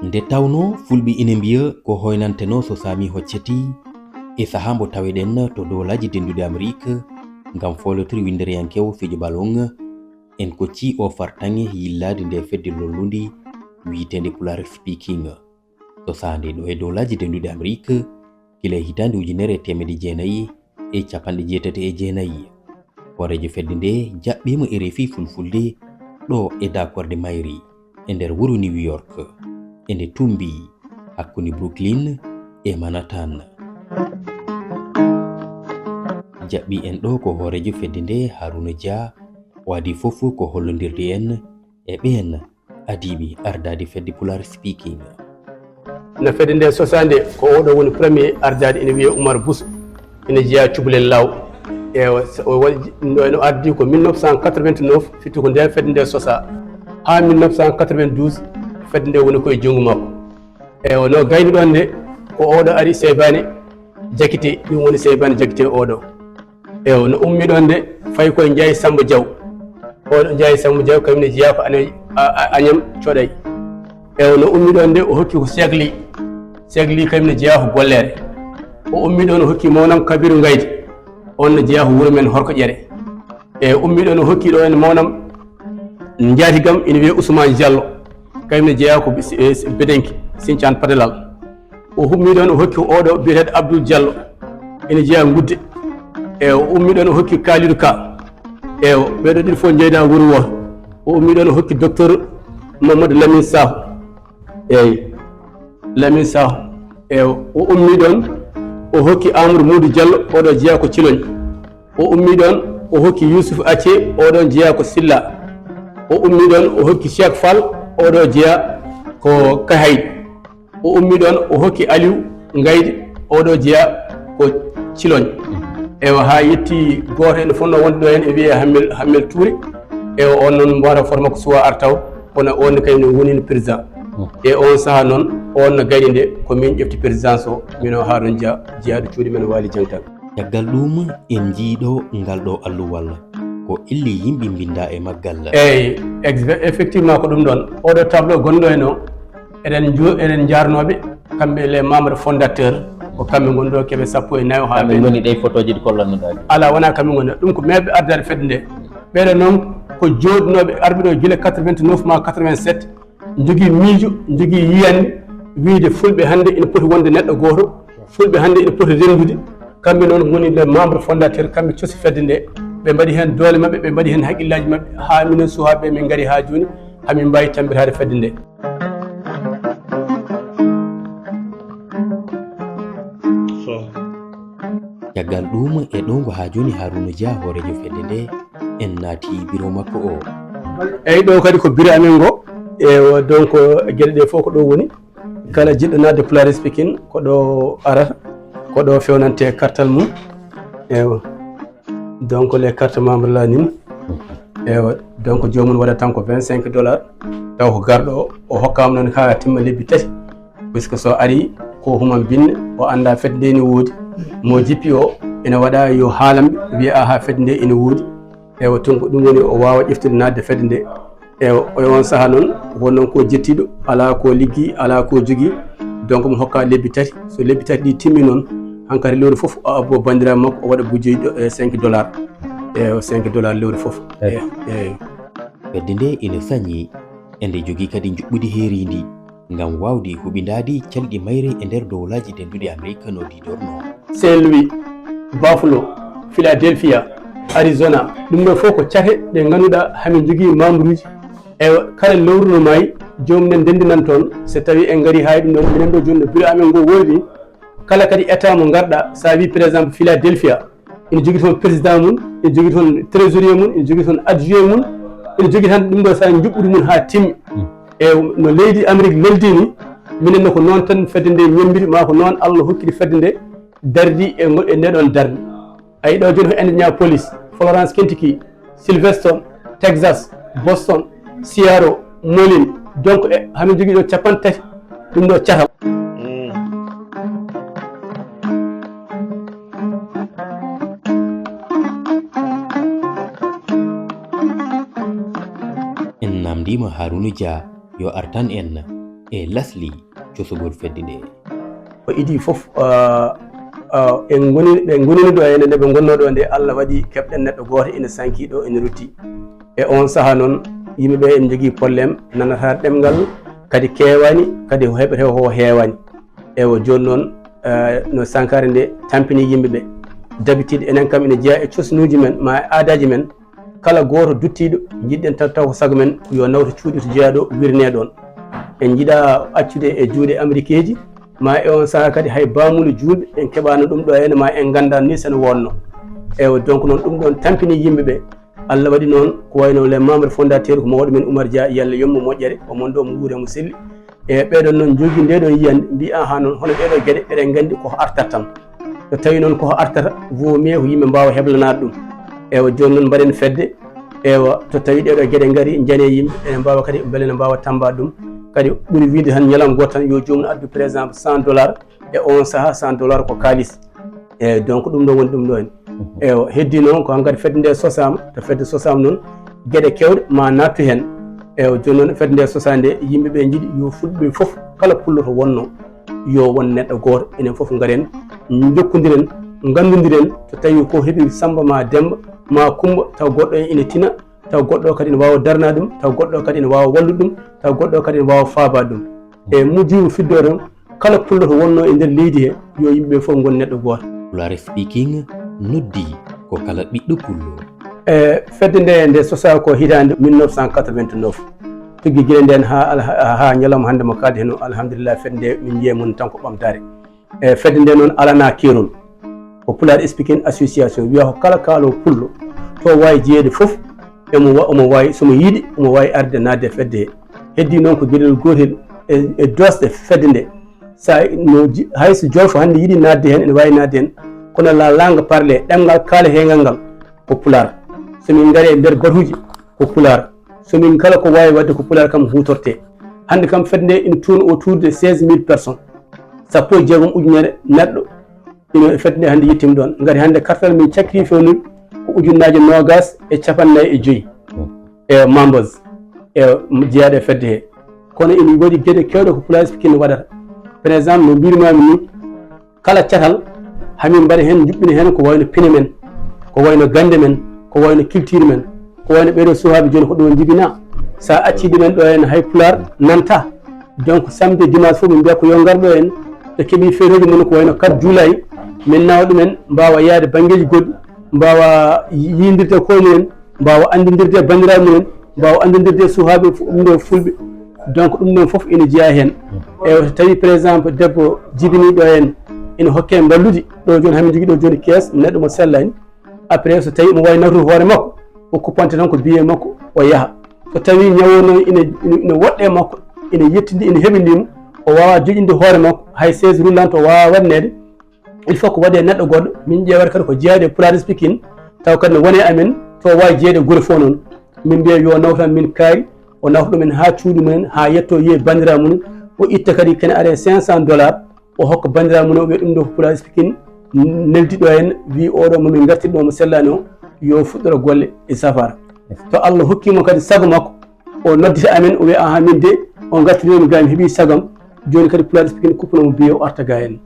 nde tawno fulɓe ina mbiya ko hoynanteno so saami hocceti e saha mbo taweɗen to dowlaji dendude Amérique ngam folotori windereyankewo fijo ballon en kocci o fartange yillade nde fedde lollundi wiitende pular speaking so sande ɗo e dowlaji dendude Amérique kila hitande 1990 e 89 horejo fedde nde jaɓɓima e refi fulfulde ɗo e dakorde mayri e nder wuro New York e nde tumbi hakkunde Brooklyn e Manhattan. Jaɓɓi en ɗo ko horejo fedde nde Haruna Dia wadi fof ko hollondirde en e ɓen adiɓe ardade fedde pular speaking. No fedde nde sosande ko oɗo woni premier ardade ene wiye Oumar Bousso ene jeeya cubalel law e no ardi ko 1989 fitti ko nden fedde nde sosa ha 1992 fedde nde woni koye junggo makko e no gayni ɗon nde ko oɗo ari Seybani Jakite ɗum woni Seybani Jakite oɗo e no ummi ɗon nde fayi koye Ndiaye Samba Diaw oɗo Ndiaye Samba Diaw kamine jeeya ko Agnam Coɗay e no ummi ɗon nde o hokki ko Segli kamine jeeya ko Gollere o ummi ɗon o hokki mawnam Kabiru Ngaydi on no jeeya ko wuuro men Horko Ƴere e ummi ɗon o hokki ɗo en mawnam Njatigam ina wiye Ousmane Diallo kamine jeeya ko Bedenki Sinthiane Padelal o ummi ɗon o hokki oɗo biyeteɗo Abdoul Diallo ina jeeya Gudde e o ummi ɗon o hokki Kalidou Ka e ɓeɗo ɗiɗi fof jeyda wuro woto o ummi ɗon o hokki docteur Mamadou Lamine Sakho eyyi Lamine Sakho e o ummi ɗon o hokki Amadou Moudou Diallo oɗo jeeya ko Ciloñ o ummi ɗon o hokki Youssouf Acce oɗon jeeya ko Silla o ummi ɗon o hokki Cheikh Fall oɗo jeeya ko Kahaydi o ummi ɗon o hokki Aliou Ngaydi oɗo jeeya ko Ciloñ ewa ha yetti goto ene fonno wonde ɗo hen e wiye Hammel Touré e on noon mbo waɗa forma ko suwa artaw kono on kañum woni président e on saaha noon on no gari nde ko min ƴefti présidence o mino Harouna Dia jeeyaɗo cuuɗi men Waly Dieng. caggal ɗum en jiiɗo ngal ɗo alluwal ko illi yimɓe binda e maggal. eyyi effectivement ko ɗum ɗon oɗo tableau gonɗo hen o eɗen jarnoɓe kamɓe les membres fondateurs ko kamɓe gonɗo keeɓe 14 ha ɓe goni ɗe photo ji ɗi kollannoɗa ala wona kamɓe goni ɗum ko meɓɓe ardade fedde nde ɓeɗo noon ko joɗinoɓe arɓe ɗo guila 89 ma 87 jogui miijo jogui yiyande wiide fulɓe hande ina poti wonde neɗɗo goto fulɓe hande ina poti rendude kamɓe noon goni les membres fondateur kamɓe coosi fedde nde ɓe mbaɗi hen doole mabɓe ɓe mbaɗi hen haqqillaji mabɓe ha minen suhaɓe min gaari ha joni hamin mbawi tambitade fedde nde. caggal ɗum e ɗo ngo ha joni Harouna Dia horejo fedde nde en naati bureau makko o. eyyi ɗo kadi ko bureau amen ngo e donc gueɗe ɗe fof ko ɗo woni kala jiɗɗo nadde pular speaking ko ɗo arata ko ɗo fewnante kartal mum ewa donc les cartes membres la nin ewa donc jomum waɗa tan ko $25 taw ko garɗo o hokkama noon ha timma lebbi tati puisque so ari ko human binne o anda fedde nde ne woodi mo jippi o ene waɗa yo haalamɓe wiya ha fedde nde ene woodi ewa tun ko ɗum woni o wawa ƴeftude nadde fedde nde ewa on saaha noon wonnoon ko jettiɗo ala ko liggi ala ko jogui donc mo hokka lebbi tati so lebbi tati ɗi timmi noon hankkadi lewru foof o abbo bandiraɓe makko o waɗa budgeji $5 e $5 lewru foof eyyi fedde nde ene sañi ende jogui kadi juɓɓudi heeridi ngam wawde huɓidade calɗi mayre e nder dowlaji denduɗe Amérique no didorno. Saint Louis, Buffalo, Philadelphia, Arizona ɗum ɗo fof ko cate ɗe ganduɗa hamin jogui membre uji e kala lewru no maayi jomumen dendinan toon so tawi en gaari hay ɗum ɗon minen ɗo joni no bureau amen ngo woodi kala kadi état mo garɗa sa wi par exemple Philadelphia ene jogui toon président mum ene jogui toon trésorier mum ene jogui toon adjoint mum ene jogui tan ɗum ɗo sa juɓɓudi mum ha timmi e no leydi Amérique leldini minen ko noon tan fedde nde ñembiri ma ko noon Allah hokkiri fedde nde dardi e ndeɗon darde ayi ɗo joni ko Indianapolis, Florence Kentucky, Silverstone, Texas, Boston, Seattle, Moline donc hamin jogui ɗo 30 ɗum ɗo catal. en namdima Harouna Dia yo artan en e lasli cosugol fedde nde. Ko idi fof en gonini ɗo ene nde ɓe gonno ɗo nde Allah waɗi keɓɗen neɗɗo goto ina sanki ɗo ina rutti e on saaha noon yimɓeɓe en jogui probléme nanata ɗemgal kadi kewani kadi heɓete ho hewani ewo joni noon no sankare nde tampini yimɓeɓe d'habitude enen kam ina jeeya e cosnuji men ma aadaji men kala goto duttiɗo jiɗɗen taw ko saago men yo nawta cuuɗi to jeeya ɗo wirne ɗon en jiiɗa accude e juuɗe amérique ji ma e on saaha kadi hay bamuli julɓe en keɓano ɗum ɗo henne ma en ganda ni sene wonno ewo donc noon ɗum ɗon tampini yimɓeɓe Allah waɗi noon ko wayno les membres fondateur ko mawɗo men Oumar Dia yalla yommo moƴƴere omon ɗo mo wuure mo selli e ɓeɗon noon jogui nde ɗon yiyande mbi ha noon hono ɓeɗo gueɗe eɗen gandi koko artata tan so tawi noon koko artata vaut mieux ko yimɓe mbawa heblanade ɗum ewa joni noon mbaɗen fedde ewa to tawi ɗeɗo gueɗe gaari jane yimɓe ene mbawa kadi beele ne mbawa tambade ɗum kadi ɓuuri wiide tan ñalam goto tan yo jomum addu par exemple $100 e on saaha $100 ko kalis eyyi donc ɗum ɗo woni ɗum ɗo hen ewa heddi noon ko hankkadi fedde nde sosama to fedde sosama noon gueɗe kewɗe ma nattu hen ewa joni noon fedde nde sosade nde yimɓeɓe jiiɗi yo fulɓe foof kala pullo to wonno yo won neɗɗo goto enen foof garen jokkodiren gandodiren so tawi ko heeɓi Samba ma Demba ma Kumba taw goɗɗo en ina tina taw goɗɗo kadi ne wawa darnade ɗum taw goɗɗo kadi ne wawa wallude ɗum taw goɗɗo kadi ne wawa faabade ɗum e mujjiɓe fiddo tan kala pullo to wonno e nder leydi he yo yimɓeɓe foof gon neɗɗo goto. Pulare speaking noddi ko kala ɓiɗɗo pullo fedde nde sosa ko hitande 1989 tigui guila nden ha ñalawma hande mo kalde hen o alhamdulillah fedde nde min jiiye mun tan ko ɓamtare e fedde nde noon alana keerol ko Pulare speaking association wiya ko kala kaalo pullo to wawi jeeyede foof omo wawi somo yiiɗi omo wawi arde nadde fedde he heddi noon ko gueɗel gotel e dosɗe fedde nde sa no hayso jolfo hande yiiɗi nadde hen ene wawi nadde hen kono la langue parlé ɗemgal kaale hengal ngal ko Pular somin gaari e nder batuji ko Pular somin kala ko wawi wadde ko Pular kam hutorte hande kam fedde nde ina tourne autour de 16 000 personnes sappo e jeegom ujunere neɗɗo ino fedde nde hande yettima ɗon gari hande kartal min cakkiri fewnul ko ujunnaje nogas e capannayyi e joyyi e membres e jeeyaɗo e fedde he kono ina waɗi gueɗe kewɗe ko Pulare speaking waɗata par exemple no mbirumami ni kala catal hamin mbaɗa hen juɓɓina hen ko wayno pine men ko wayno gande men ko wayno culture men ko wayno ɓeɗo sukaɓe joni ko ɗon jibina sa acci ɗumen ɗo hen hay Pular nanta donc samedi dimanche foof min mbiya ko yo gar ɗo hen ɓe keeɓi feeroji mon ko wayno 4 July min nawa ɗumen mbawa yaade banggueji goɗɗi mbawa yidirde koyemumen mbawa andidirde bandiraɓe mumen mbawa andidirde sukaɓe ɗum ɗo fulɓe donc ɗum ɗon foof ina jeeya hen e so tawi par exemple debbo jibini ɗo hen ina hokke ballude ɗo joni hamin jogui ɗo joni kees neɗɗo mo sellani après so tawi mo wawi nawtude hoore makko o kuppante tan ko billet makko o yaaha so tawi ñawo noon ina woɗɗe makko ina yettidi ina heeɓidimo o wawa joƴinde hoore makko hay 16 roulante o wawa waɗnede il faut ko waɗe neɗɗo goɗɗo min ƴewata kadi ko jeeyade Pulare speaking taw kadi ne wone amen to wawi jeeyde guure fof noon min mbiya yo nawtan min kaari o nawta ɗumen ha cuuɗi mumen ha yetto yiye bandiraɓe mumen o itta kadi kene are $500 o hokka bandiraɓe mumen o wiya ɗum ɗo ko Pulare speaking neldiɗo hen wi oɗo momin gartiɗ ɗo mo sellani o yo fuɗɗoro golle e safara to Allah hokkimo kadi saago makko o noddita amen o wiya aha min de on gartinomi ga mi heeɓi saagam joni kadi Pulare speaking kuppunomo biye o arta ga hen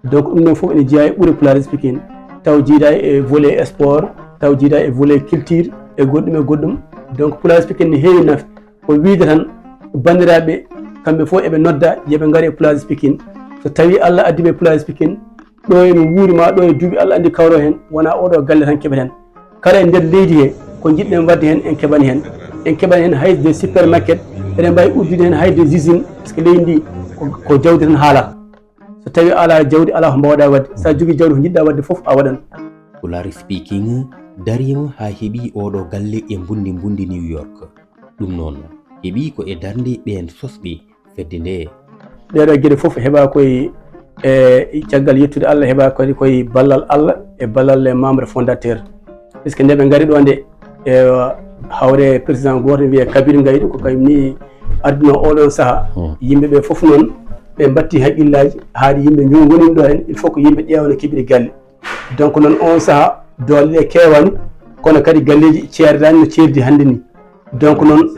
donc ɗum ɗon foof ene jeeya e ɓuuri Pulare speaking taw jiiɗa e volet sport taw jiiɗa e volet culture e goɗɗum e goɗɗum donc Pulare speaking ne heewi nafe ko wiide tan bandiraɓe kamɓe fof eɓe nodda yooɓe gaari e Pulare speaking so tawi Allah addiɓe Pulare speaking ɗo e no wuurima ɗo e duuɓi Allah andi kawro hen wona oɗo galle tan keɓeten kala e nder leydi he ko jiɗɗen wadde hen en keɓani hen hayde des supermarket eɗen mbawi uddude hen hayde des usines par ce que leydi ndi ko jawdi tan haalata so tawi ala jawdi ala ko mbawɗa wadde sa jogui jawdi ko jiɗɗa wadde foof a waɗan. Pulare speaking darima ha heeɓi oɗo galle e mbundi New York ɗum noon heeɓi ko e darde ɓen sosɓe fedde nde ɗeɗo gueɗe foof heeɓa koye e caggal yettude Allah heeɓa kadi koye ballal Allah e ballal les membres fondateurs puisque nde ɓe gaari ɗo nde e hawre président goto wiye Kabir Gaydou ko kañum ni adduna oɗon saaha yimɓeɓe foof noon ɓe batti haqqillaji haade yimɓe gonimi ɗo hen il faut que yimɓe ƴeewa no keɓiri galle donc noon on saaha doole ɗe kewani kono kadi galleji ceerdani no ceerdi hande ni donc noon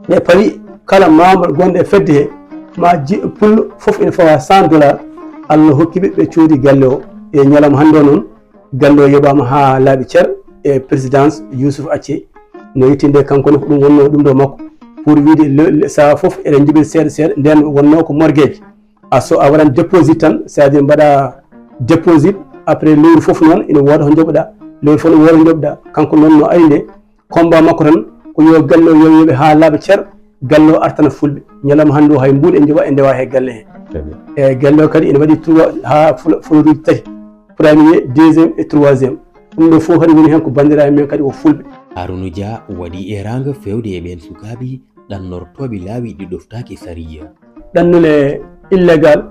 ɓe pawi kala membre gonɗo e fedde he ma pullo fof ene fawa $100 Allah hokkiɓe ɓe coodi galle o e ñalawma hannde o noon galle o yoɓama ha laaɓi cer e présidence Youssouf Acce no yittinde kankone ko ɗum wonno ɗum ɗo makko pour wiide saha fof eɗen jiɓi seeɗa seeɗa nden wonno ko morgueji a waɗan déposite tan c'est à dire mbaɗa déposite après lewru fof noon ina wooda ko joɓoɗa lewru fof ne wooda ko joɓoɗa kanko noon no ari nde combat makko tan ko yo galle o yoɓe ha laaɓa cer galle o artana fulɓe ñalawma hannde o hay mbuuɗe joɓa e ndewa he galle he e galle o kadi ene waɗi 3 ha foloruji tati premier deuxiéme et troisiéme ɗum ɗo fof kadi woni hen ko bandiraɓe men kadi o fulɓe. Harouna Dia waɗi e ranga fewde e ɓen sukaɓe ɗannortoɓe laawi ɗi ɗoftaki sariya ɗannule illégal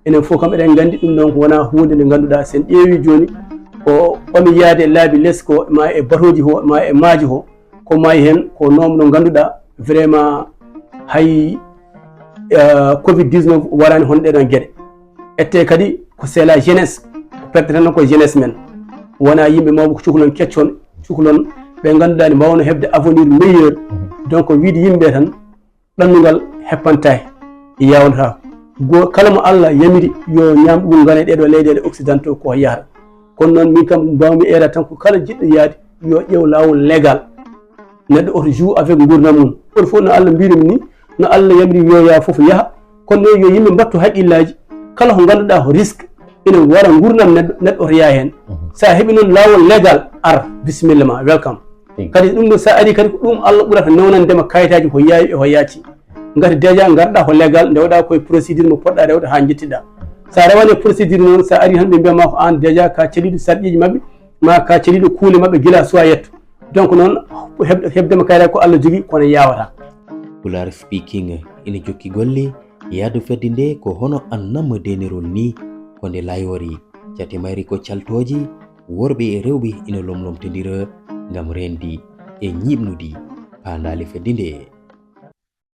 enen fof kam eɗen gandi ɗum ɗon ko wona hunde nde ganduɗa sen ƴeewi joni ko ɓami yaade laabi less ko ma e batoji ho ma e maaji ho ko mayi hen ko noom no ganduɗa vraiment hay covid-19 warani hono ɗeɗon gueɗe ette kadi ko c'est la jeunesse ko perde tan ko jeunesse men wona yimɓe mawɓe ko cukalon keccon cukalon ɓe ganduɗa ne mbawno hebde avenir meilleur donc wiide yimɓe tan ɗannugal heppantaki yawnata kala mo Allah yamiri yo ñam ɗum gane ɗeɗo leyɗele occidentaux ko yahata kono noon min kam mbawmi era tan ko kala jiɗɗo yaade yo ƴeew lawol légal neɗɗo oto joue avec gurdam mum oto fof no Allah mbirimi ni no Allah yamiri yo yaa fof yaaha kono noon yo yimɓe mbattu haqqillaji kala ko ganduɗa ko risque ina wara gurdam neɗɗo oto yaa hen sa heeɓi noon lawol légal ar bisimilla ma welcome kadi ɗum ɗo sa ari kadi ko ɗum Allah ɓurata newnandema kayitaji ko yaawi e ko yaati ngati déjà garɗa ko légal ndewɗa koye procédure mo poɗɗa rewde ha jettiɗa sa rewani procédure noon sa ari tan ɓe mbiyama ko an déjà ka caliɗo sarƴiji mabɓe ma ka caliɗo kuule mabɓe guila suwa yetto donc noon hebdema kayitaji ko Allah jogui kono yawata. Pular speaking ina jokki golle yaadu fedde nde ko hono annama denerol ni ko nde layori jate mayri ko caltoji worɓe e rewɓe ina lomlomtodira ngam rendi e ñiɓnudi pandale fedde nde.